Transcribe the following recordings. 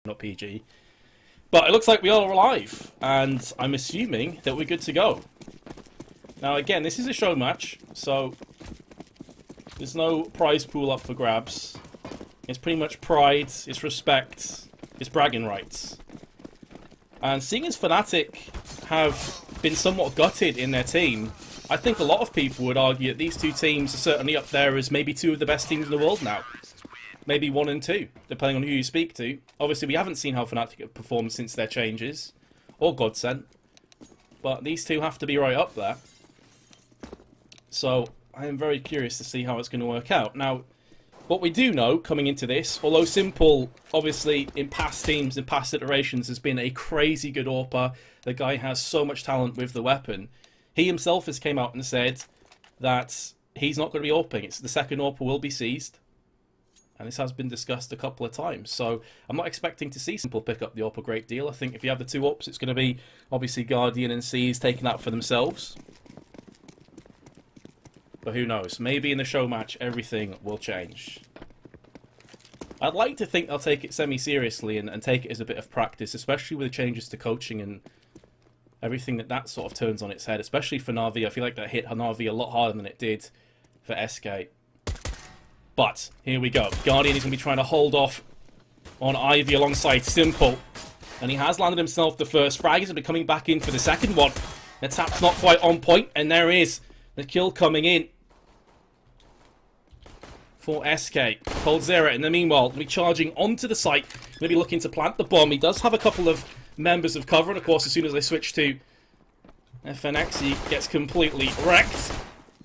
not PG. But it looks like we are alive, and I'm assuming that we're good to go. Now again, this is a show match, so there's no prize pool up for grabs. It's pretty much pride, it's respect, it's bragging rights. And seeing as Fnatic have been somewhat gutted in their team, I think a lot of people would argue that these two teams are certainly up there as maybe two of the best teams in the world now. Maybe 1 and 2, depending on who you speak to. Obviously, we haven't seen how Fnatic have performed since their changes, or Godsent. But these two have to be right up there. So, I am very curious to see how it's going to work out. Now, what we do know coming into this, although Simple, obviously, in past teams, in past iterations, has been a crazy good AWPer. The guy has so much talent with the weapon. He himself has came out and said that he's not going to be AWPing. It's the second AWPer will be seized. And this has been discussed a couple of times. So I'm not expecting to see Simple pick up the AWP a great deal. I think if you have the two AWPs, it's going to be obviously Guardian and Seas taking that for themselves. But who knows? Maybe in the show match, everything will change. I'd like to think they'll take it semi-seriously and take it as a bit of practice, especially with the changes to coaching and everything that sort of turns on its head, especially for NAVi. I feel like that hit NAVi a lot harder than it did for SK. But, here we go. Guardian is going to be trying to hold off on Ivy alongside Simple. And he has landed himself the first frag. He's going to be coming back in for the second one. The tap's not quite on point, and there is the kill coming in for SK. coldzera, in the meanwhile, will be charging onto the site. Going to be looking to plant the bomb. He does have a couple of members of cover, and of course, as soon as they switch to FNX, he gets completely wrecked.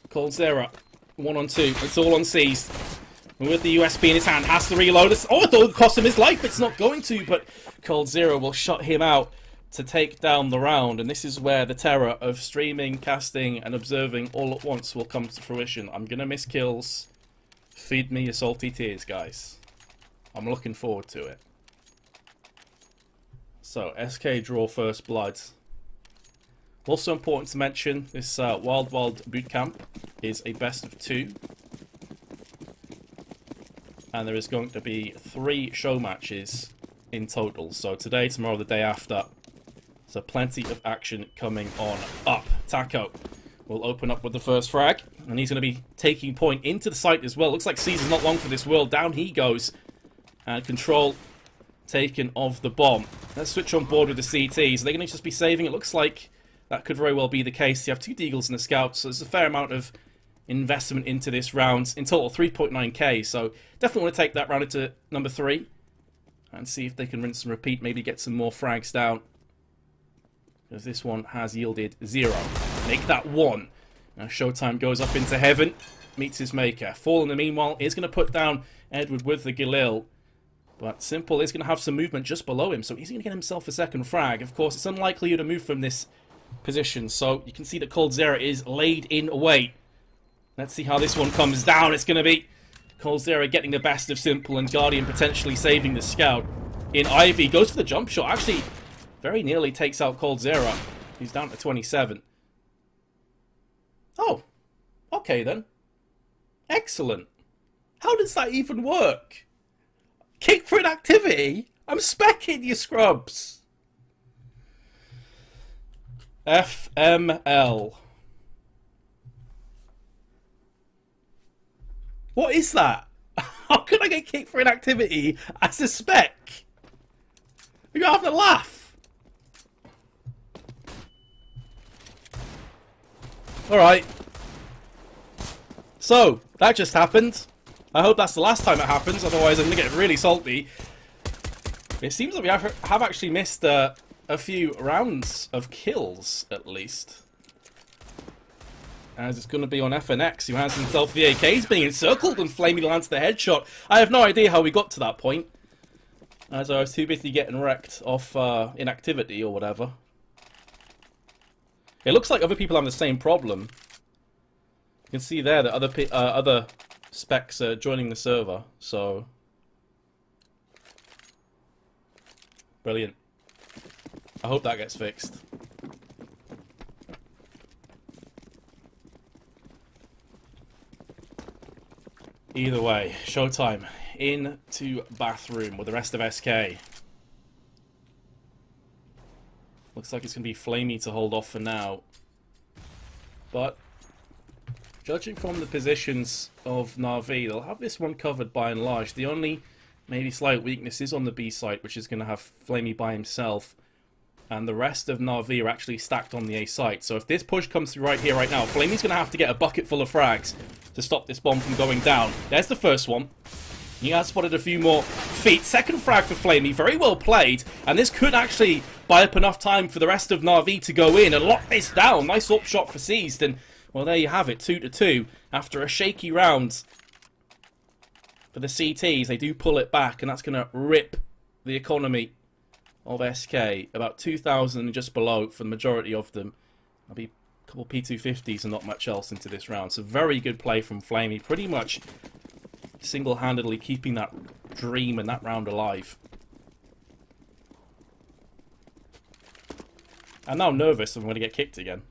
coldzera, 1 on 2. It's all on Seas. With the USP in his hand, has to reload. Oh, I thought it would cost him his life. It's not going to, but coldzera will shut him out to take down the round. And this is where the terror of streaming, casting, and observing all at once will come to fruition. I'm going to miss kills. Feed me your salty tears, guys. I'm looking forward to it. So, SK draw first blood. Also important to mention, this Wild Bootcamp is a best of 2. And there is going to be 3 show matches in total. So today, tomorrow, the day after. So plenty of action coming on up. Taco will open up with the first frag. And he's going to be taking point into the site as well. Looks like Caesar's not long for this world. Down he goes. And control taken of the bomb. Let's switch on board with the CT. So they're going to just be saving. It looks like that could very well be the case. You have 2 Deagles and a Scout. So there's a fair amount of investment into this round. In total, 3.9k. So definitely want to take that round into number 3. And see if they can rinse and repeat. Maybe get some more frags down. Because this one has yielded 0. Make that 1. Now Showtime goes up into heaven. Meets his maker. Fall in the meanwhile is going to put down Edward with the Galil. But Simple is going to have some movement just below him. So he's going to get himself a second frag. Of course, it's unlikely you to move from this position. So you can see that coldzera is laid in away. Let's see how this one comes down. It's going to be coldzera getting the best of Simple and Guardian potentially saving the Scout. In Ivy, goes for the jump shot. Actually, very nearly takes out coldzera. He's down to 27. Oh, okay then. Excellent. How does that even work? Kick for inactivity? I'm specking you scrubs. FML. What is that? How can I get kicked for inactivity as a spec? You're having a laugh. Alright. So, that just happened. I hope that's the last time it happens, otherwise I'm going to get really salty. It seems that we have actually missed a few rounds of kills, at least. As it's going to be on FNX, who has himself the AK. He's being encircled and Flamey lands the headshot. I have no idea how we got to that point, as I was too busy getting wrecked off inactivity or whatever. It looks like other people have the same problem. You can see there that other specs are joining the server, so... Brilliant. I hope that gets fixed. Either way, Showtime into bathroom with the rest of SK. Looks like it's going to be Flamey to hold off for now. But judging from the positions of NAVi, they'll have this one covered by and large. The only maybe slight weakness is on the B site, which is going to have Flamey by himself. And the rest of NAVi are actually stacked on the A site. So if this push comes through right here, right now, Flamey's going to have to get a bucket full of frags to stop this bomb from going down. There's the first one. He has spotted a few more feet. Second frag for Flamey. Very well played. And this could actually buy up enough time for the rest of NAVi to go in and lock this down. Nice up shot for Seized. And, well, there you have it. 2-2. After a shaky round for the CTs, they do pull it back. And that's going to rip the economy of SK. About 2,000 and just below for the majority of them. There'll be a couple P250s and not much else into this round. So very good play from Flamey. Pretty much single-handedly keeping that dream and that round alive. I'm now nervous I'm going to get kicked again.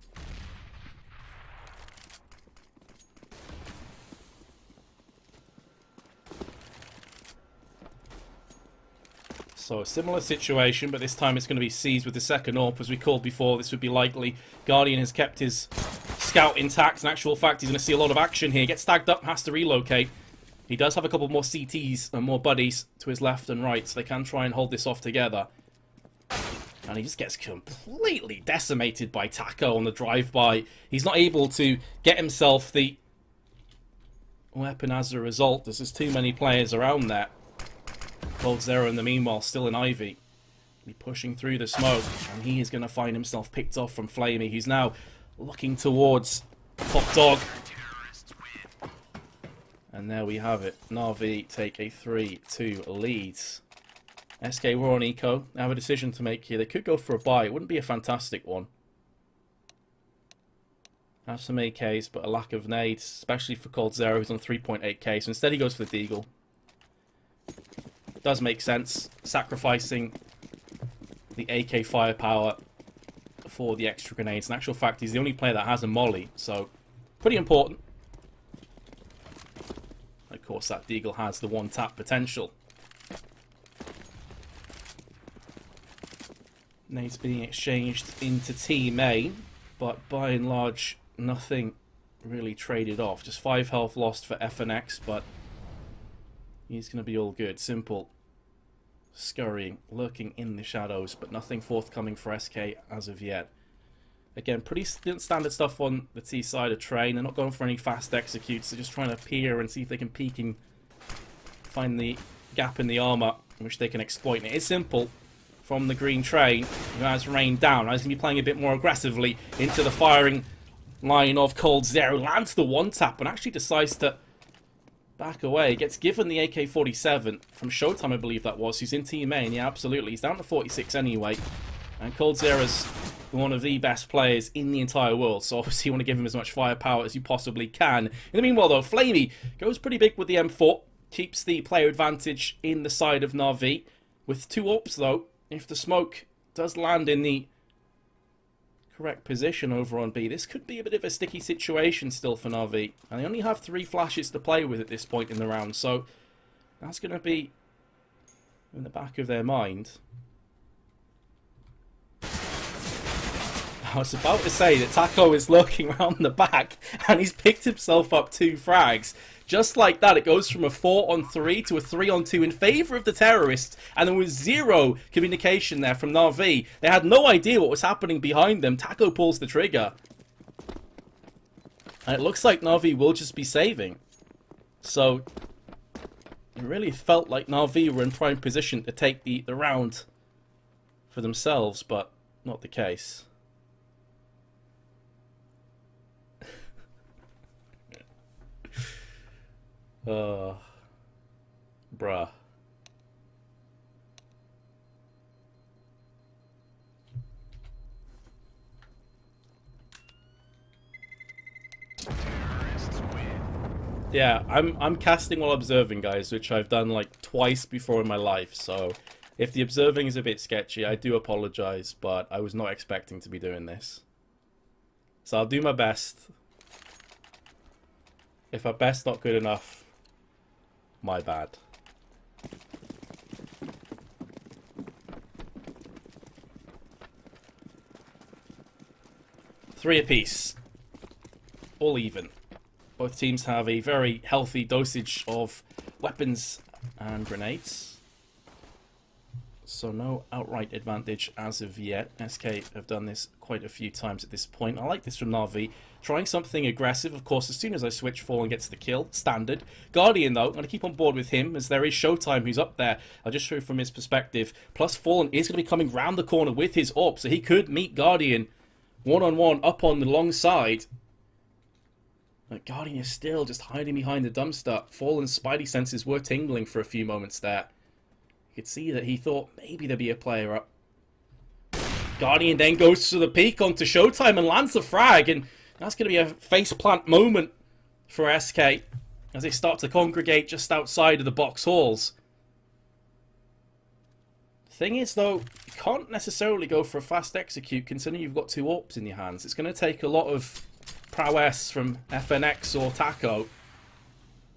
So a similar situation, but this time it's going to be Seized with the second AWP. As we called before, this would be likely. Guardian has kept his scout intact. In actual fact, he's going to see a lot of action here. Gets tagged up, has to relocate. He does have a couple more CTs and more buddies to his left and right, so they can try and hold this off together. And he just gets completely decimated by Taco on the drive-by. He's not able to get himself the weapon as a result. There's just too many players around there. coldzera in the meanwhile still in Ivy. He's pushing through the smoke, and he is going to find himself picked off from Flamey. He's now looking towards Top Dog. And there we have it. NAVi take a 3-2 lead. SK were on eco. They have a decision to make here. They could go for a buy. It wouldn't be a fantastic one. Have some AKs, but a lack of nades, especially for coldzera, who's on 3.8k. So instead he goes for the deagle. Does make sense. Sacrificing the AK firepower for the extra grenades. In actual fact, he's the only player that has a molly. So pretty important. Of course, that deagle has the one-tap potential. Nades being exchanged into Team A, but by and large, nothing really traded off. Just 5 health lost for FNX, but he's going to be all good. Simple scurrying, lurking in the shadows, but nothing forthcoming for SK as of yet. Again, pretty standard stuff on the T side of train. They're not going for any fast executes. They're just trying to peer and see if they can peek and find the gap in the armor, which they can exploit. And it is simple from the green train, who has rained down. He's going to be playing a bit more aggressively into the firing line of coldzera. Lands the one-tap and actually decides to back away. Gets given the AK-47 from Showtime, I believe that was. He's in Team A, and yeah, absolutely. He's down to 46 anyway. And coldzera's one of the best players in the entire world, so obviously you want to give him as much firepower as you possibly can. In the meanwhile, though, Flamey goes pretty big with the M4, keeps the player advantage in the side of NAVi. With 2 AWPs, though, if the smoke does land in the correct position over on B, this could be a bit of a sticky situation still for NAVi. And they only have 3 flashes to play with at this point in the round, so that's going to be in the back of their mind. I was about to say that Taco is lurking around the back and he's picked himself up 2 frags. Just like that, it goes from a 4-on-3 to a 3-on-2 in favour of the terrorists, and there was 0 communication there from NAVi. They had no idea what was happening behind them. Taco pulls the trigger. And it looks like NAVi will just be saving. So it really felt like NAVi were in prime position to take the round for themselves, but not the case. Bruh. Yeah, I'm casting while observing, guys, which I've done like twice before in my life, so if the observing is a bit sketchy, I do apologize, but I was not expecting to be doing this. So I'll do my best. If our best's not good enough, my bad. 3 apiece. All even. Both teams have a very healthy dosage of weapons and grenades. So no outright advantage as of yet. SK have done this quite a few times at this point. I like this from NAVi. Trying something aggressive, of course, as soon as I switch, Fallen gets the kill. Standard. Guardian, though, I'm going to keep on board with him, as there is Showtime who's up there. I'll just show you from his perspective. Plus, Fallen is going to be coming round the corner with his AWP, so he could meet Guardian one-on-one up on the long side. But Guardian is still just hiding behind the dumpster. Fallen's spidey senses were tingling for a few moments there. You could see that he thought maybe there'd be a player up. Guardian then goes to the peak onto Showtime and lands the frag, and that's going to be a faceplant moment for SK as they start to congregate just outside of the box halls. The thing is, though, you can't necessarily go for a fast execute considering you've got 2 AWPs in your hands. It's going to take a lot of prowess from FNX or Taco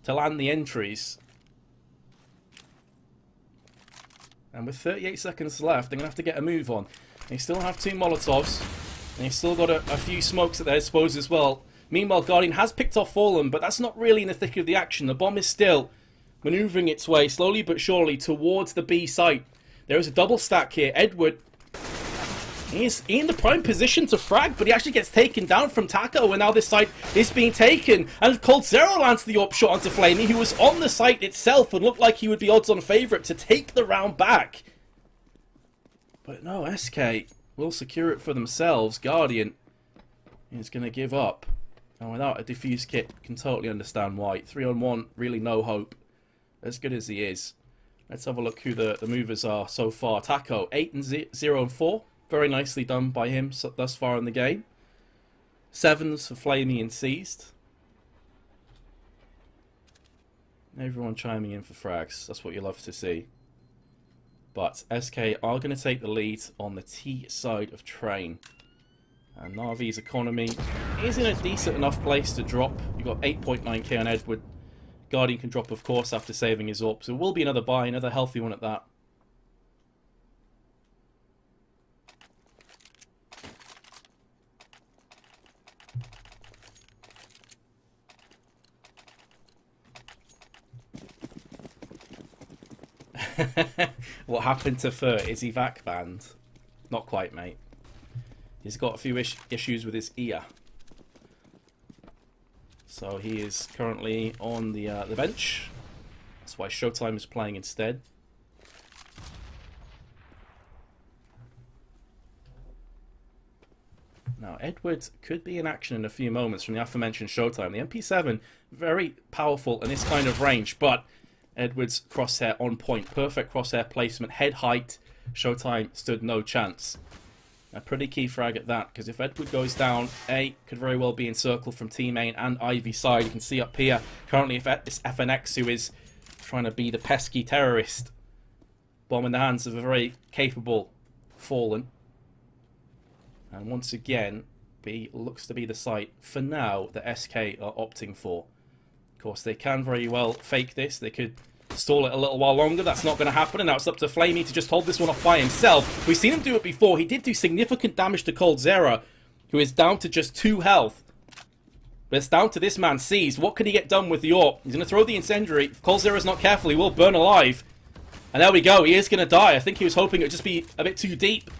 to land the entries. And with 38 seconds left, they're going to have to get a move on. They still have 2 Molotovs. And they've still got a few smokes at their disposal as well. Meanwhile, Guardian has picked off Fallen, but that's not really in the thick of the action. The bomb is still maneuvering its way, slowly but surely, towards the B site. There is a double stack here. Edward is in the prime position to frag, but he actually gets taken down from Taco, and now this site is being taken. And coldzera lands the AWP shot onto Flamey, who was on the site itself and looked like he would be odds-on favourite to take the round back. But no, SK will secure it for themselves. Guardian is going to give up. And without a defuse kit, can totally understand why. 3-on-1, really no hope. As good as he is. Let's have a look who the movers are so far. Taco, 8-0-4. Very nicely done by him thus far in the game. 7s for Flamey and Seized. Everyone chiming in for frags. That's what you love to see. But SK are going to take the lead on the T side of train. And NAVi's economy is in a decent enough place to drop. You've got 8.9k on Edward. Guardian can drop, of course, after saving his AWP. So it will be another buy, another healthy one at that. What happened to Fur? Is he vac banned? Not quite, mate. He's got a few issues with his ear. So he is currently on the bench. That's why Showtime is playing instead. Now, Edward could be in action in a few moments from the aforementioned Showtime. The MP7, very powerful in this kind of range, but Edward's crosshair on point. Perfect crosshair placement, head height. Showtime stood no chance. A pretty key frag at that, because if Edward goes down, A could very well be encircled from T main and Ivy side. You can see up here, currently, if it's FNX who is trying to be the pesky terrorist. Bomb in the hands of a very capable Fallen. And once again, B looks to be the site, for now, that SK are opting for. Of course, they can very well fake this. They could stall it a little while longer. That's not going to happen, and now it's up to Flamey to just hold this one off by himself. We've seen him do it before. He did do significant damage to coldzera, who is down to just 2 health. But it's down to this man, Seized. What can he get done with the AWP? He's going to throw the incendiary. If coldzera's not careful, he will burn alive. And there we go. He is going to die. I think he was hoping it would just be a bit too deep.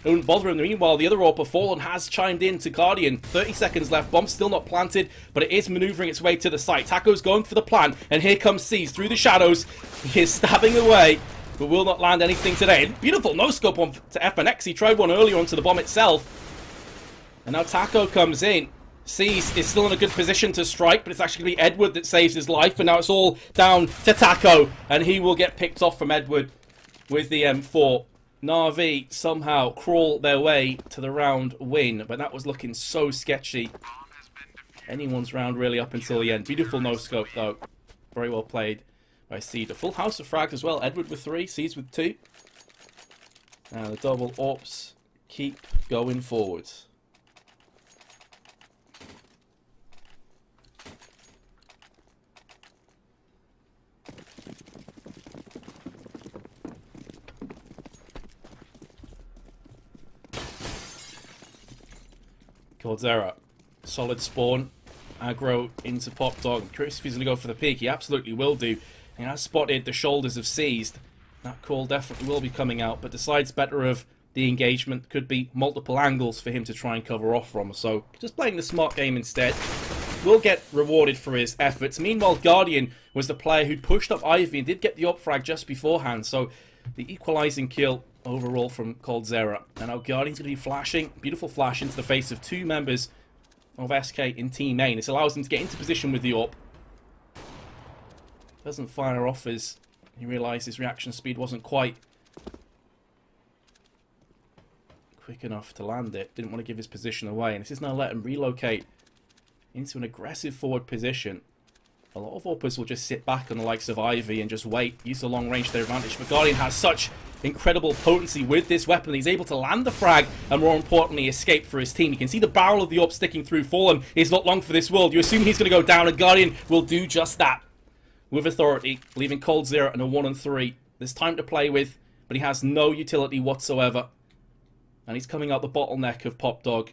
It wouldn't bother him. Meanwhile, the other AWP, Fallen, has chimed in to Guardian. 30 seconds left. Bomb still not planted, but it is maneuvering its way to the site. Taco's going for the plan, and here comes Seized through the shadows. He is stabbing away, but will not land anything today. Beautiful no-scope on to FNX. He tried one earlier onto the bomb itself. And now Taco comes in. Seized is still in a good position to strike, but it's actually going to be Edward that saves his life, and now it's all down to Taco, and he will get picked off from Edward with the M4. NAVi somehow crawl their way to the round win, but that was looking so sketchy. Anyone's round really up until the end. Beautiful no-scope though. Very well played by Seed. A full house of frags as well. Edward with 3, Seeds with 2. Now the double AWPs keep going forwards. Coldzera. Solid spawn. Aggro into Pop Dog. I'm curious if he's going to go for the peak. He absolutely will do. He has spotted the shoulders of Seized. That call definitely will be coming out, but decides better of the engagement. Could be multiple angles for him to try and cover off from. So just playing the smart game instead. Will get rewarded for his efforts. Meanwhile, Guardian was the player who pushed up NAVi and did get the up frag just beforehand. So the equalizing kill overall from Coldzera. And now Guardian's going to be flashing. Beautiful flash into the face of two members of SK in team main. This allows him to get into position with the AWP. Doesn't fire off as he realised his reaction speed wasn't quite quick enough to land it. Didn't want to give his position away. And this is now let him relocate into an aggressive forward position. A lot of AWPers will just sit back on the likes of NAVi and just wait, use the long range to their advantage. But Guardian has such incredible potency with this weapon. He's able to land the frag and, more importantly, escape for his team. You can see the barrel of the AWP sticking through. Fallen is not long for this world. You assume he's going to go down, and Guardian will do just that with authority, leaving Coldzera in a 1 and 3. There's time to play with, but he has no utility whatsoever. And he's coming out the bottleneck of Pop Dog.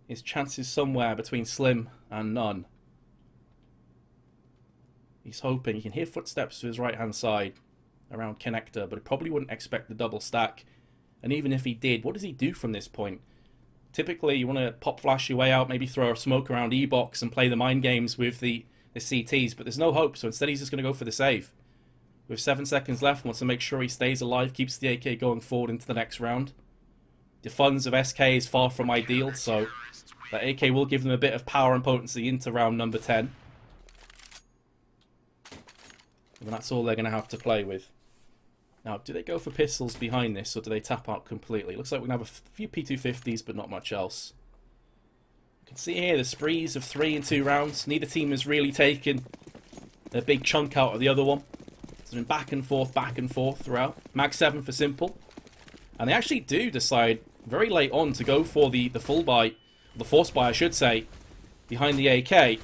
His chances somewhere between slim and none. He's hoping. He can hear footsteps to his right hand side around connector, but he probably wouldn't expect the double stack. And even if he did, what does he do from this point? Typically you want to pop flash your way out, maybe throw a smoke around E-box and play the mind games with the CTs, but there's no hope, so instead he's just going to go for the save. With 7 seconds left, wants to make sure he stays alive, keeps the AK going forward into the next round. The funds of SK is far from ideal, so that AK will give them a bit of power and potency into round number 10. And that's all they're going to have to play with. Now, do they go for pistols behind this, or do they tap out completely? Looks like we're going to have a few P250s, but not much else. You can see here the sprees of 3 in 2 rounds. Neither team has really taken a big chunk out of the other one. It's been back and forth throughout. Mag 7 for simple. And they actually do decide very late on to go for the full buy, the force buy I should say, behind the AK.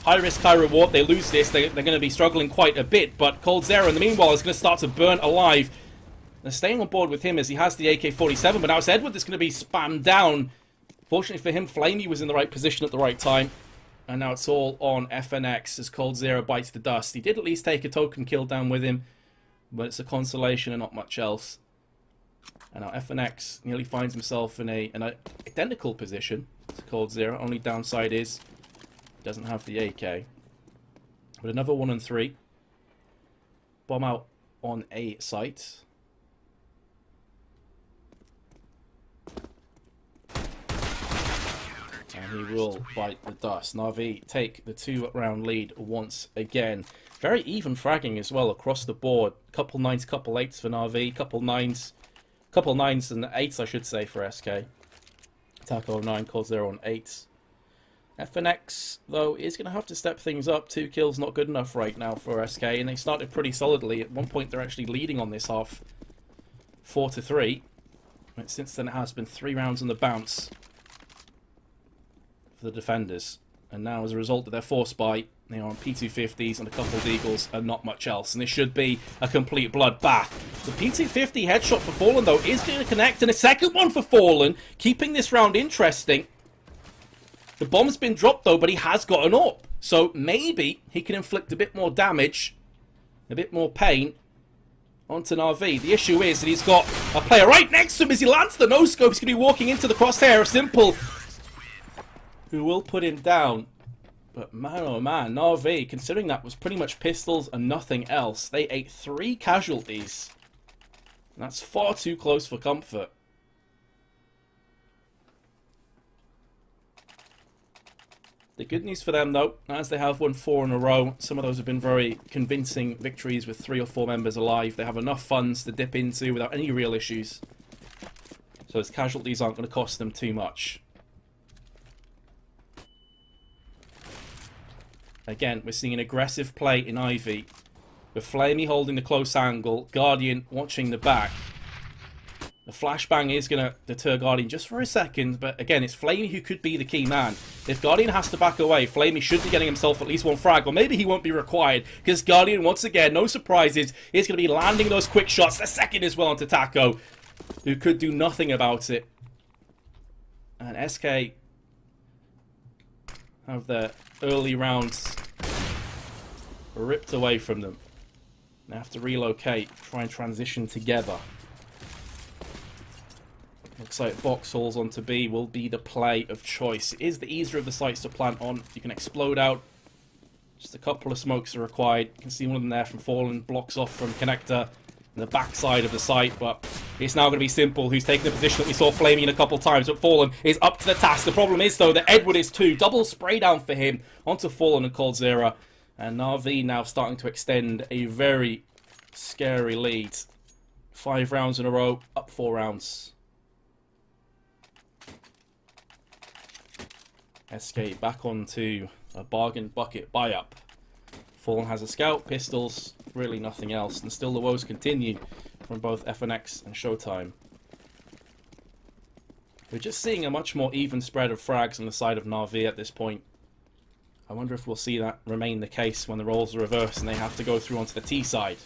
High risk, high reward. They lose this, they're going to be struggling quite a bit, but Coldzera in the meanwhile is going to start to burn alive. They're staying on board with him as he has the AK-47, but now it's Edward that's going to be spammed down. Fortunately for him, Flamey was in the right position at the right time. And now it's all on FNX as Coldzera bites the dust. He did at least take a token kill down with him, but it's a consolation and not much else. And now FNX nearly finds himself in an identical position to Coldzera. Only downside is he doesn't have the AK. But another 1 and 3. Bomb out on A site. And he will bite the dust. NAVi take the 2-round lead once again. Very even fragging as well across the board. Couple 9s, couple 8s for NAVi. Couple 9s and 8s I should say for SK. Taco 9, Coldzera on 8s. FNX, though, is going to have to step things up. 2 kills not good enough right now for SK, and they started pretty solidly. At one point, they're actually leading on this half, 4-3. But since then, it has been 3 rounds on the bounce for the defenders. And now, as a result of their force buy, they are on P250s and a couple of Eagles and not much else. And this should be a complete bloodbath. The P250 headshot for Fallen, though, is going to connect. And a second one for Fallen, keeping this round interesting. The bomb's been dropped, though, but he has got an AWP. So maybe he can inflict a bit more damage, a bit more pain onto NAVi. The issue is that he's got a player right next to him as he lands the no-scope. He's going to be walking into the crosshair of Simple, who will put him down. But man, oh man, NAVi, considering that was pretty much pistols and nothing else, they ate 3 casualties. And that's far too close for comfort. The good news for them, though, as they have won 4 in a row, some of those have been very convincing victories with 3 or 4 members alive. They have enough funds to dip into without any real issues. So his casualties aren't going to cost them too much. Again, we're seeing an aggressive play in NAVi, with Flamey holding the close angle, Guardian watching the back. The flashbang is going to deter Guardian just for a second, but again, it's Flamey who could be the key man. If Guardian has to back away, Flamey should be getting himself at least 1 frag, or maybe he won't be required, because Guardian, once again, no surprises, is going to be landing those quick shots, the second as well onto Taco, who could do nothing about it. And SK have their early rounds ripped away from them. They have to relocate, try and transition together. Looks like box halls onto B will be the play of choice. It is the easier of the sites to plant on. You can explode out. Just a couple of smokes are required. You can see one of them there from Fallen, blocks off from Connector in the backside of the site, but it's now going to be Simple who's taking the position that we saw flaming in a couple of times, but Fallen is up to the task. The problem is, though, that Edward is too. Double spray down for him onto Fallen and coldzera, and NAVi now starting to extend a very scary lead. 5 rounds in a row, up 4 rounds. SK back onto a bargain bucket buy-up. Fallen has a scout, pistols, really nothing else, and still the woes continue from both FNX and Showtime. We're just seeing a much more even spread of frags on the side of NAVi at this point. I wonder if we'll see that remain the case when the roles are reversed and they have to go through onto the T side.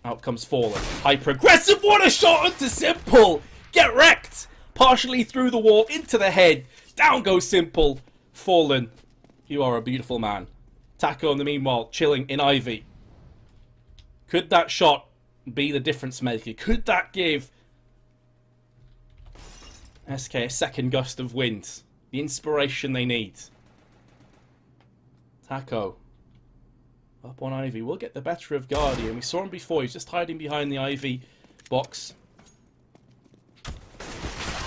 Out comes Fallen. Hyper-aggressive, what a shot onto Simple! Get wrecked! Partially through the wall, into the head. Down goes Simple. Fallen, you are a beautiful man. Taco in the meanwhile, chilling in Ivy. Could that shot be the difference maker? Could that give SK a second gust of wind? The inspiration they need. Taco up on Ivy. We'll get the better of Guardian. We saw him before. He's just hiding behind the Ivy box.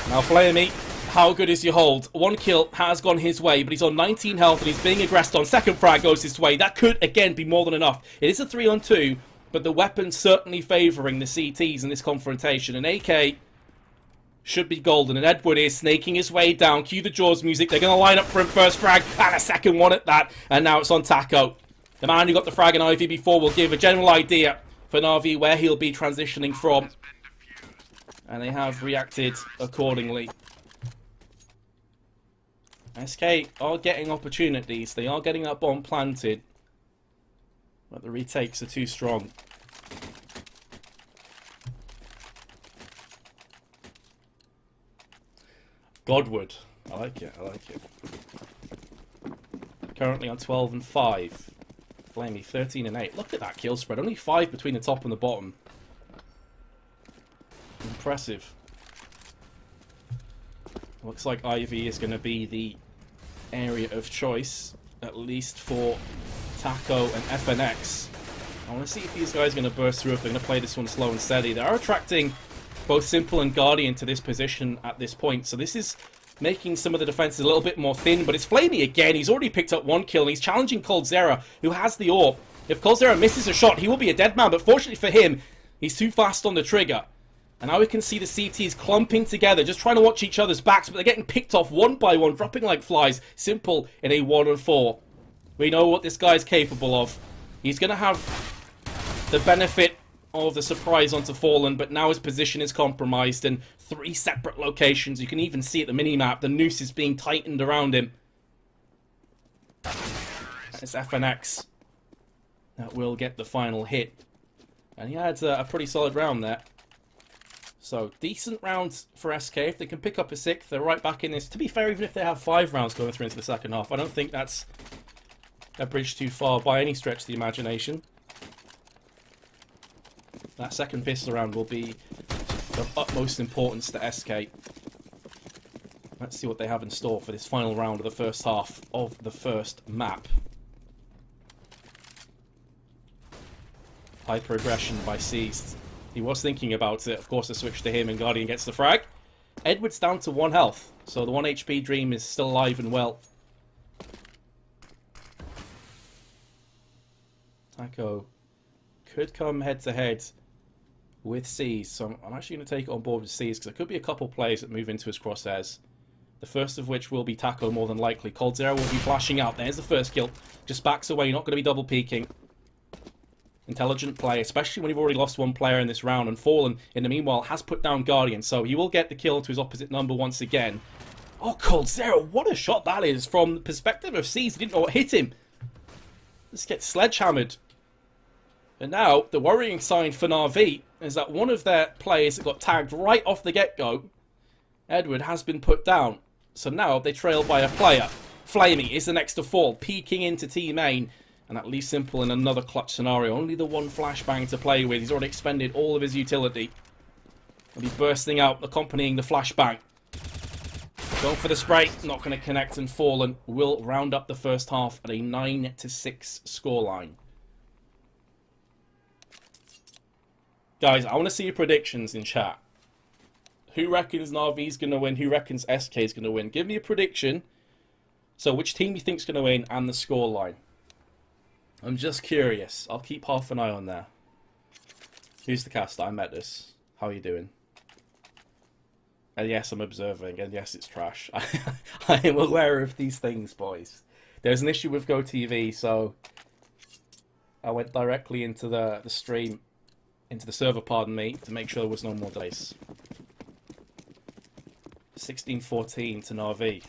Now Flamey, how good is your hold? 1 kill has gone his way, but he's on 19 health and he's being aggressed on. Second frag goes his way. That could, again, be more than enough. It is a 3-on-2, but the weapon's certainly favouring the CTs in this confrontation. And AK should be golden, and Edward is snaking his way down. Cue the Jaws music. They're going to line up for him first frag, and a second one at that. And now it's on Taco. The man who got the frag in Ivy before will give a general idea for NAVi where he'll be transitioning from. And they have reacted accordingly. SK are getting opportunities. They are getting that bomb planted. But the retakes are too strong. Godwood. I like it, I like it. Currently on 12 and 5. Flamey 13 and 8. Look at that kill spread. Only 5 between the top and the bottom. Impressive. Looks like Ivy is going to be the area of choice, at least for Taco and FNX. I want to see if these guys are going to burst through, if they're going to play this one slow and steady. They are attracting both Simple and Guardian to this position at this point, so this is making some of the defenses a little bit more thin, but it's Flamey again. He's already picked up 1 kill, and he's challenging coldzera, who has the AWP. If coldzera misses a shot, he will be a dead man, but fortunately for him, he's too fast on the trigger. And now we can see the CTs clumping together, just trying to watch each other's backs, but they're getting picked off one by one, dropping like flies. Simple in a 1-on-4. We know what this guy's capable of. He's going to have the benefit of the surprise onto Fallen, but now his position is compromised in 3 separate locations. You can even see at the minimap, the noose is being tightened around him. It's FNX that will get the final hit. And he had a pretty solid round there. So, decent rounds for SK. If they can pick up a 6th, they're right back in this. To be fair, even if they have 5 rounds going through into the second half, I don't think that's a bridge too far by any stretch of the imagination. That second pistol round will be of utmost importance to SK. Let's see what they have in store for this final round of the first half of the first map. Hyper-aggression by Seized. He was thinking about it. Of course, a switch to him and Guardian gets the frag. Edward's down to 1 health, so the 1 HP dream is still alive and well. Taco could come head-to-head with Seized, so I'm actually going to take it on board with Seized, because there could be a couple players that move into his crosshairs. The first of which will be Taco, more than likely. coldzera will be flashing out. There's the first kill. Just backs away, not going to be double peeking. Intelligent play, especially when you've already lost 1 player in this round, and Fallen, in the meanwhile, has put down Guardian, so he will get the kill to his opposite number once again. Oh, coldzera, what a shot that is from the perspective of Seized. He didn't know what hit him. Let's get sledgehammered. And now, the worrying sign for NAVi is that one of their players that got tagged right off the get-go Edward has been put down. So now they trail by a player. Flamey is the next to fall, peeking into Team main. And at least Simple in another clutch scenario. Only the one flashbang to play with. He's already expended all of his utility. He'll be bursting out, accompanying the flashbang. Going for the spray. Not going to connect, and Fallen will round up the first half at a 9-6 scoreline. Guys, I want to see your predictions in chat. Who reckons NAVi's going to win? Who reckons SK's going to win? Give me a prediction. So which team you think's going to win and the scoreline. I'm just curious. I'll keep half an eye on there. Who's the caster? I'm Natus. How are you doing? And yes, I'm observing. And yes, it's trash. I am aware of these things, boys. There's an issue with GoTV, so I went directly into the stream, into the server, pardon me, to make sure there was no more delays. 16-14 to NAVi.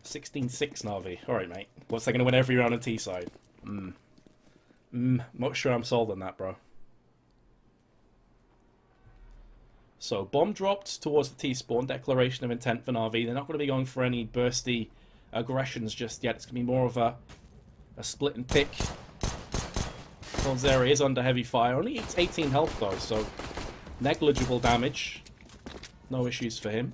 16-6 NAVi. Alright, mate. What's they going to win every round on T side? Not sure I'm sold on that, bro. So, bomb dropped towards the T-spawn. Declaration of intent for NAVi. They're not going to be going for any bursty aggressions just yet. It's going to be more of a split and pick. Vincere is under heavy fire. Only 18 health, though, so negligible damage. No issues for him.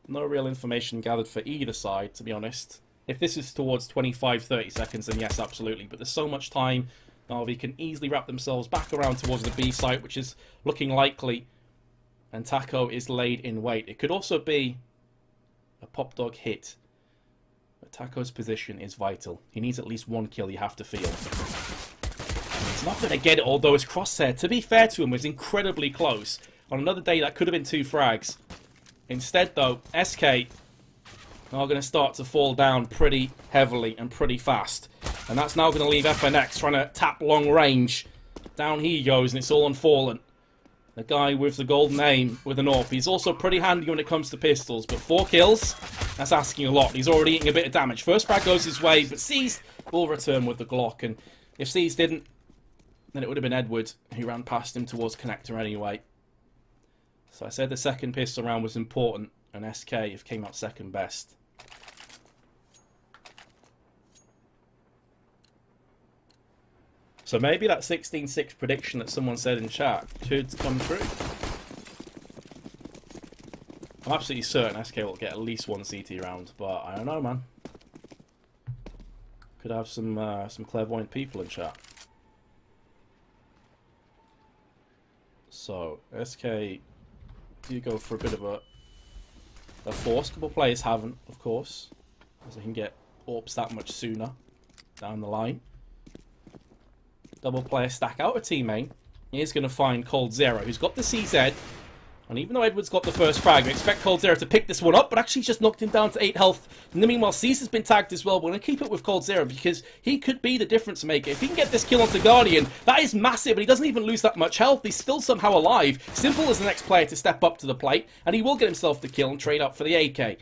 No real information gathered for either side, to be honest. If this is towards 25-30 seconds, then yes, absolutely. But there's so much time, NAVi can easily wrap themselves back around towards the B site, which is looking likely. And Taco is laid in wait. It could also be a pop dog hit. But Taco's position is vital. He needs at least one kill, you have to feel. He's not going to get it, although his crosshair, to be fair to him, was incredibly close. On another day, that could have been 2 frags. Instead, though, SK are going to start to fall down pretty heavily and pretty fast. And that's now going to leave FNX trying to tap long range. Down he goes, and it's all on Fallen. The guy with the golden aim with an AWP. He's also pretty handy when it comes to pistols, but 4 kills, that's asking a lot. He's already eating a bit of damage. First frag goes his way, but Seized will return with the Glock. And if Seized didn't, then it would have been Edward who ran past him towards connector anyway. So I said the second pistol round was important, and SK have came out second best. So maybe that 16-6 prediction that someone said in chat could come true. I'm absolutely certain SK will get at least 1 CT round, but I don't know, man. Could have some clairvoyant people in chat. So SK do go for a bit of a force. A couple of players haven't, of course, as they can get AWPs that much sooner down the line. Double player stack out of team main. He's going to find coldzera, who's got the CZ. And even though Edward's got the first frag, we expect coldzera to pick this one up, but actually just knocked him down to 8 health. And then meanwhile, Cease has been tagged as well. We're going to keep it with coldzera because he could be the difference maker. If he can get this kill onto Guardian, that is massive, and he doesn't even lose that much health. He's still somehow alive. Simple is the next player to step up to the plate, and he will get himself the kill and trade up for the AK.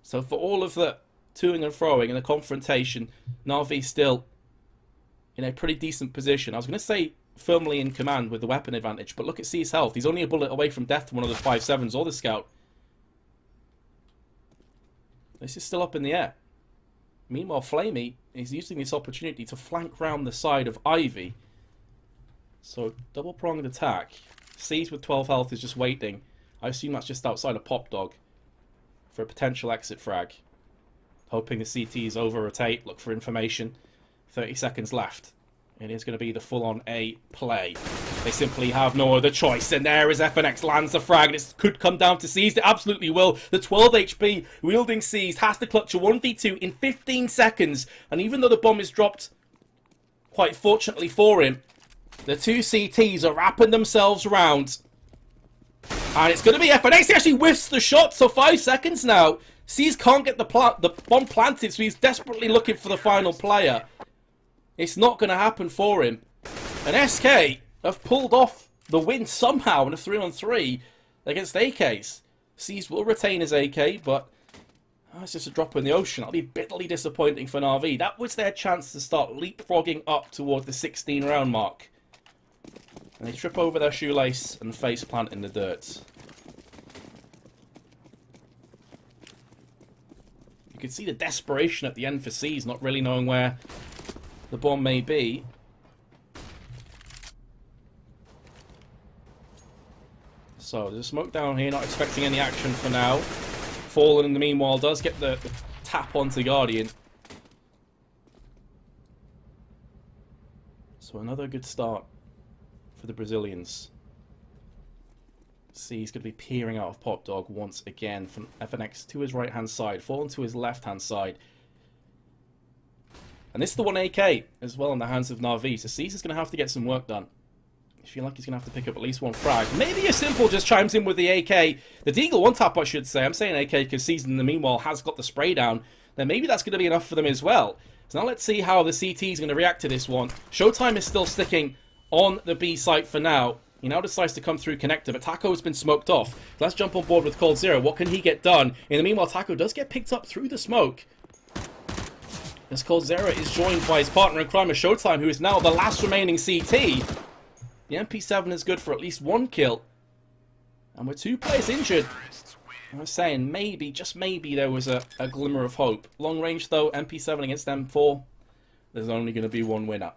So for all of the toing and froing and the confrontation, NAVi still in a pretty decent position. I was going to say firmly in command with the weapon advantage, but look at C's health. He's only a bullet away from death from one of the 5.7s or the scout. This is still up in the air. Meanwhile, Flamey is using this opportunity to flank round the side of Ivy. So, double-pronged attack. C's with 12 health is just waiting. I assume that's just outside of Pop Dog for a potential exit frag. Hoping the CTs over-rotate, look for information. 30 seconds left. It is going to be the full-on A play. They simply have no other choice. And there is FNX lands the frag. And it could come down to Seized. It absolutely will. The 12 HP wielding Seized has to clutch a 1v2 in 15 seconds. And even though the bomb is dropped, quite fortunately for him, the 2 CTs are wrapping themselves around. And it's going to be FNX. He actually whiffs the shot. So 5 seconds now. Seized can't get the bomb planted. So he's desperately looking for the final player. It's not going to happen for him. And SK have pulled off the win somehow in a 3-on-3 against AKs. Seized will retain his AK, but it's just a drop in the ocean. That'll be bitterly disappointing for NAVi. That was their chance to start leapfrogging up towards the 16 round mark. And they trip over their shoelace and face plant in the dirt. You can see the desperation at the end for C's, not really knowing where the bomb may be. So there's a smoke down here, not expecting any action for now. Fallen in the meanwhile does get the tap onto Guardian. So another good start for the Brazilians. See, he's going to be peering out of Pop Dog once again from FNX to his right hand side, Fallen to his left hand side. And this is the 1 AK as well in the hands of NAVi. So C's is going to have to get some work done. I feel like he's going to have to pick up at least one frag. Maybe a Simple just chimes in with the AK. The Deagle one tap, I should say. I'm saying AK because C's in the meanwhile has got the spray down. Then maybe that's going to be enough for them as well. So now let's see how the CT is going to react to this one. Showtime is still sticking on the B site for now. He now decides to come through connector, but Taco has been smoked off. So let's jump on board with Cold Zero. What can he get done? In the meanwhile, Taco does get picked up through the smoke. As Cold Zero is joined by his partner in crime, Showtime, who is now the last remaining CT. The MP7 is good for at least one kill. And with 2 players injured, I was saying maybe, just maybe, there was a glimmer of hope. Long range though, MP7 against M4, there's only going to be one winner.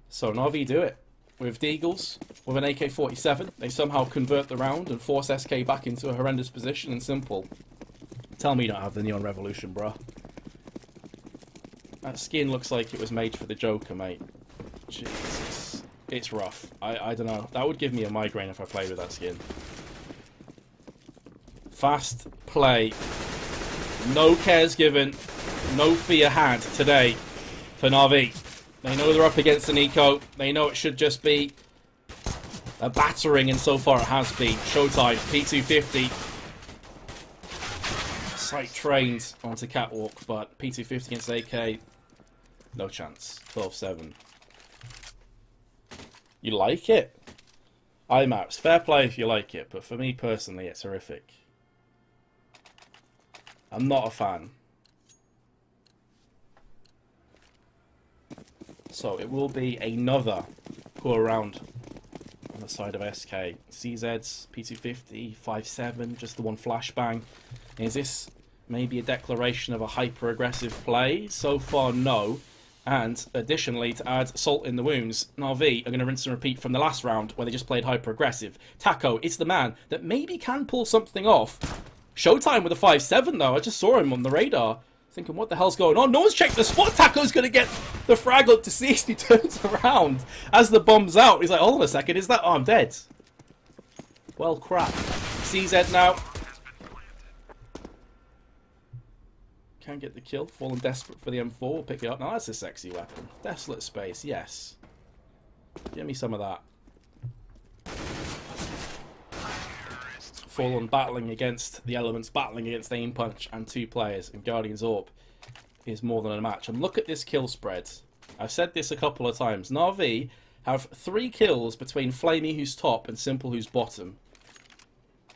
So NAVi do it. With Deagles, with an AK-47, they somehow convert the round and force SK back into a horrendous position and Simple. Tell me you don't have the Neon Revolution, bruh. That skin looks like it was made for the Joker, mate. Jesus. It's rough. I don't know. That would give me a migraine if I played with that skin. Fast play. No cares given. No fear had today for NAVi. They know they're up against an eco. They know it should just be a battering, and so far it has been. Showtime, P250. Sight trained onto Catwalk, but P250 against AK, no chance. 12-7. You like it? IMAPs, fair play if you like it, but for me personally, it's horrific. I'm not a fan. So it will be another go around on the side of SK. CZ's, P250, 5-7, just the one flashbang. Is this maybe a declaration of a hyper-aggressive play? So far, no. And additionally, to add salt in the wounds, NAVi are going to rinse and repeat from the last round where they just played hyper-aggressive. Taco is the man that maybe can pull something off. Showtime with a 5-7 though. I just saw him on the radar. Thinking, what the hell's going on? No one's checked the spot. Taco's going to get the frag up to 60. He turns around as the bomb's out. He's like, hold on a second. Is that... Oh, I'm dead. Well, crap. CZ now. Can't get the kill. Fallen desperate for the M4. We'll pick it up. Now, that's a sexy weapon. Desolate space. Yes. Give me some of that. Fallen battling against the elements, battling against Aim Punch and 2 players, and Guardian's AWP is more than a match. And look at this kill spread. I've said this a couple of times. NAVi have 3 kills between Flamey, who's top, and Simple, who's bottom.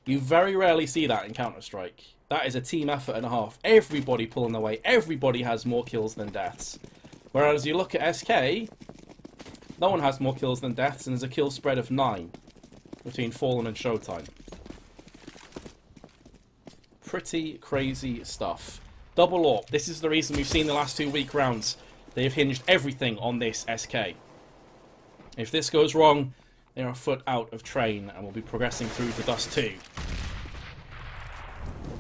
You very rarely see that in Counter-Strike. That is a team effort and a half. Everybody pulling their weight. Everybody has more kills than deaths. Whereas you look at SK, no one has more kills than deaths, and there's a kill spread of 9 between Fallen and Showtime. Pretty crazy stuff. Double AWP. This is the reason we've seen the last 2 weak rounds. They've hinged everything on this SK. If this goes wrong, they're a foot out of train and will be progressing through to Dust 2.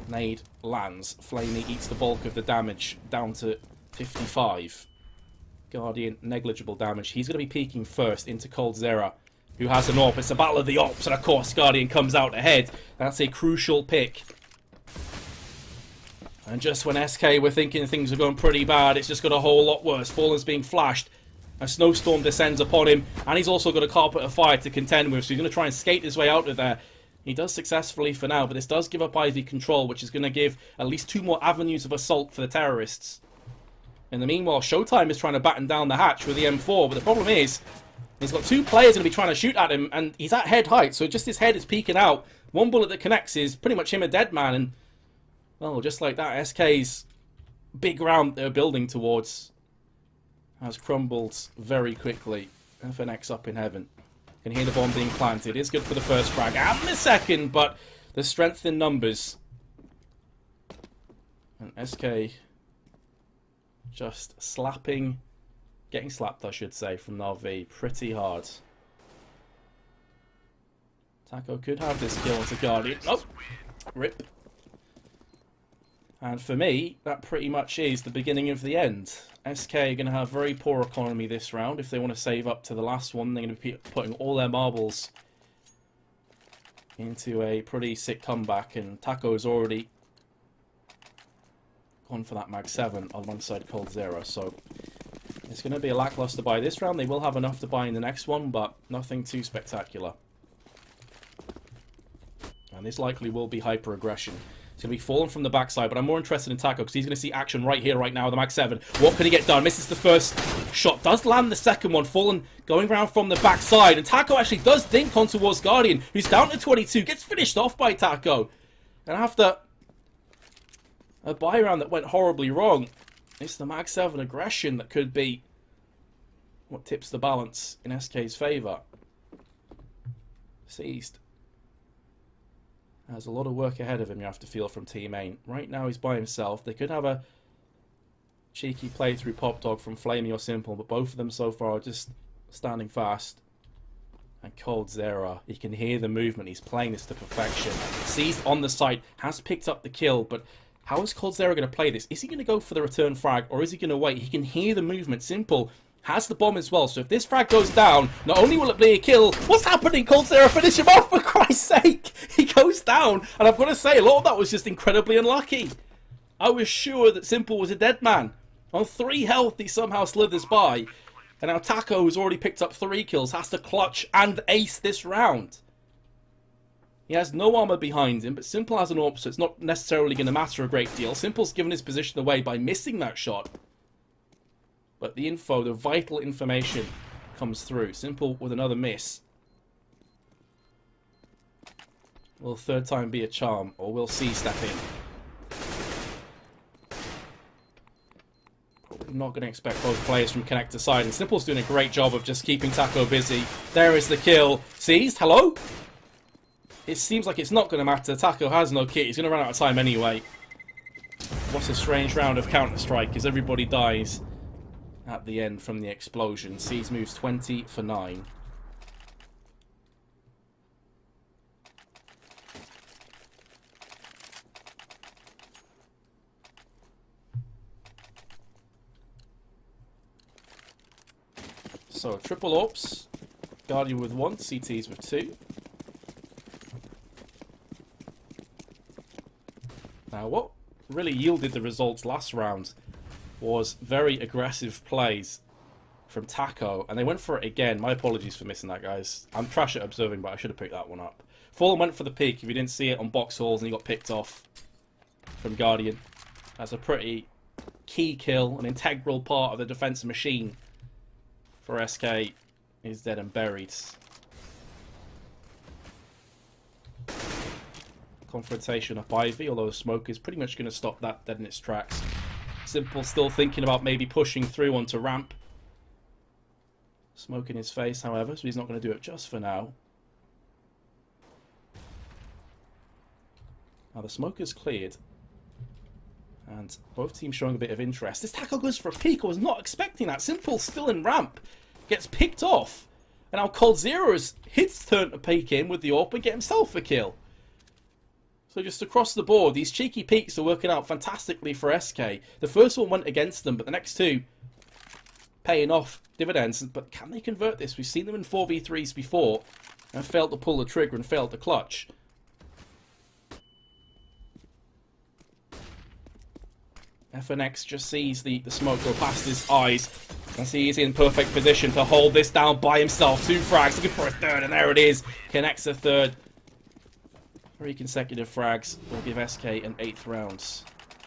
Nade lands. Flamey eats the bulk of the damage down to 55. Guardian, negligible damage. He's going to be peeking first into Cold Zero, who has an AWP. It's a battle of the AWPs, and of course Guardian comes out ahead. That's a crucial pick. And just when SK were thinking things were going pretty bad, it's just got a whole lot worse. Fallen's being flashed. A snowstorm descends upon him, and he's also got a carpet of fire to contend with, so he's going to try and skate his way out of there. He does successfully for now, but this does give up Ivy control, which is going to give at least 2 more avenues of assault for the terrorists. In the meanwhile, Showtime is trying to batten down the hatch with the M4, but the problem is, he's got 2 players going to be trying to shoot at him, and he's at head height, so just his head is peeking out. 1 bullet that connects is pretty much him a dead man, and Well, just like that, SK's big round they're building towards has crumbled very quickly. FNX up in heaven. Can hear the bomb being planted. It's good for the first frag and the second, but the strength in numbers. And SK just slapping, getting slapped I should say, from NAVi pretty hard. Taco could have this kill into Guardian. Oh, rip. And for me, that pretty much is the beginning of the end. SK are going to have very poor economy this round. If they want to save up to the last one, they're going to be putting all their marbles into a pretty sick comeback. And Taco's already gone for that Mag 7 alongside coldzera. So it's going to be a lackluster buy this round. They will have enough to buy in the next one, but nothing too spectacular. And this likely will be hyper aggression. It's going to be falling from the backside, but I'm more interested in Taco because he's going to see action right here, right now with the Mag 7. What can he get done? Misses the first shot. Does land the second one. Fallen going around from the backside. And Taco actually does dink on towards Guardian, who's down to 22. Gets finished off by Taco. And after a buy round that went horribly wrong, it's the Mag 7 aggression that could be what tips the balance in SK's favour. Seized. Has a lot of work ahead of him, you have to feel, from Team 8. Right now he's by himself. They could have a cheeky playthrough pop dog from Flamey or Simple, but both of them so far are just standing fast. And coldzera, he can hear the movement. He's playing this to perfection. Seized on the site, has picked up the kill, but how is coldzera going to play this? Is he going to go for the return frag, or is he going to wait? He can hear the movement. Simple has the bomb as well, so if this frag goes down, not only will it be a kill, what's happening? coldzera, finish him off, for Christ's sake! He goes down, and I've got to say, a lot of that was just incredibly unlucky. I was sure that Simple was a dead man. On 3 health, he somehow slithers by, and now Taco, who's already picked up 3 kills, has to clutch and ace this round. He has no armor behind him, but Simple has an AWP, so it's not necessarily going to matter a great deal. Simple's given his position away by missing that shot. But the info, the vital information, comes through. Simple with another miss. Will third time be a charm, or will C step in? Probably not going to expect both players from connector side, and Simple's doing a great job of just keeping Taco busy. There is the kill. Seized, hello? It seems like it's not going to matter. Taco has no kit. He's going to run out of time anyway. What a strange round of Counter-Strike as everybody dies at the end from the explosion. C's moves 20 for 9. So, triple AWPs. Guardian with 1, CTs with 2. Now, what really yielded the results last round was very aggressive plays from Taco, and they went for it again. My apologies for missing that, guys. I'm trash at observing, but I should have picked that one up. Fallen went for the peek. If you didn't see it on box halls, and he got picked off from Guardian. That's a pretty key kill, an integral part of the defense machine for SK. Is dead and buried. Confrontation up Ivy, although Smoke is pretty much going to stop that dead in its tracks. Simple still thinking about maybe pushing through onto ramp. Smoke in his face, however, so he's not going to do it just for now. Now the smoke is cleared. And both teams showing a bit of interest. This tackle goes for a peek. I was not expecting that. Simple still in ramp. Gets picked off. And now coldzera's his turn to peek in with the AWP and get himself a kill. So just across the board, these cheeky peeks are working out fantastically for SK. The first one went against them, but the next two paying off dividends. But can they convert this? We've seen them in 4v3s before and failed to pull the trigger and failed to clutch. FNX just sees the smoke go past his eyes as he is in perfect position to hold this down by himself. 2 frags, looking for a third, and there it is. Connects a third. 3 consecutive frags will give SK an 8th round.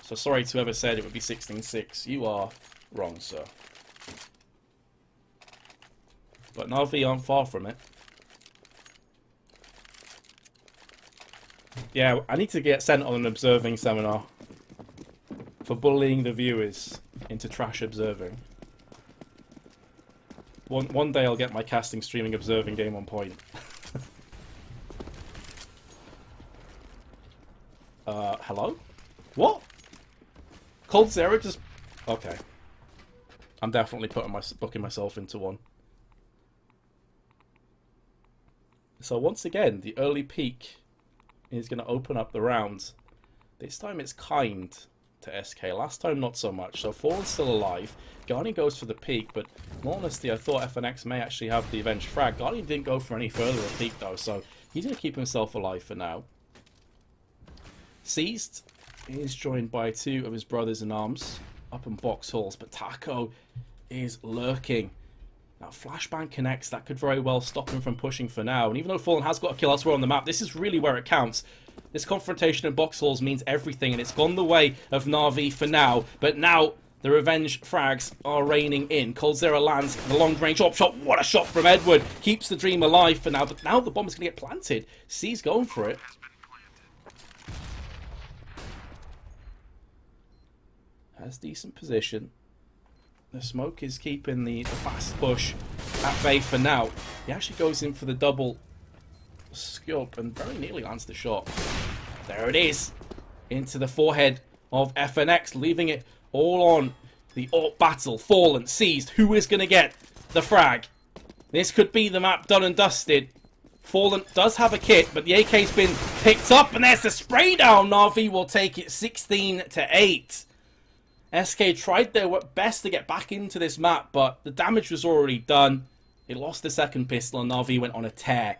So sorry to whoever said it would be 16-6. You are wrong, sir. But NAVi aren't far from it. Yeah, I need to get sent on an observing seminar for bullying the viewers into trash observing. One day I'll get my casting, streaming, observing game on point. Hello? What? Cold Zero just... Okay. I'm definitely booking myself into one. So once again, the early peak is going to open up the round. This time it's kind to SK. Last time not so much. So Fallen's still alive. Guardian goes for the peak, but in all honesty, I thought FNX may actually have the avenged frag. Guardian didn't go for any further a peak though, so he's going to keep himself alive for now. Seized is joined by two of his brothers in arms up in box halls, but Taco is lurking. Now, flashbang connects. That could very well stop him from pushing for now. And even though Fallen has got a kill elsewhere on the map, this is really where it counts. This confrontation in box halls means everything, and it's gone the way of NAVi for now. But now, the revenge frags are raining in. coldzera lands the long-range op shot. What a shot from Edward. Keeps the dream alive for now, but now the bomb is going to get planted. C's going for it. Has decent position. The smoke is keeping the fast push at bay for now. He actually goes in for the double scope and very nearly lands the shot. There it is. Into the forehead of FNX, leaving it all on the AWP battle. Fallen, seized. Who is going to get the frag? This could be the map done and dusted. Fallen does have a kit, but the AK's been picked up, and there's the spray down. NAVi will take it 16-8. SK tried their best to get back into this map, but the damage was already done. It lost the second pistol, and NAVi went on a tear.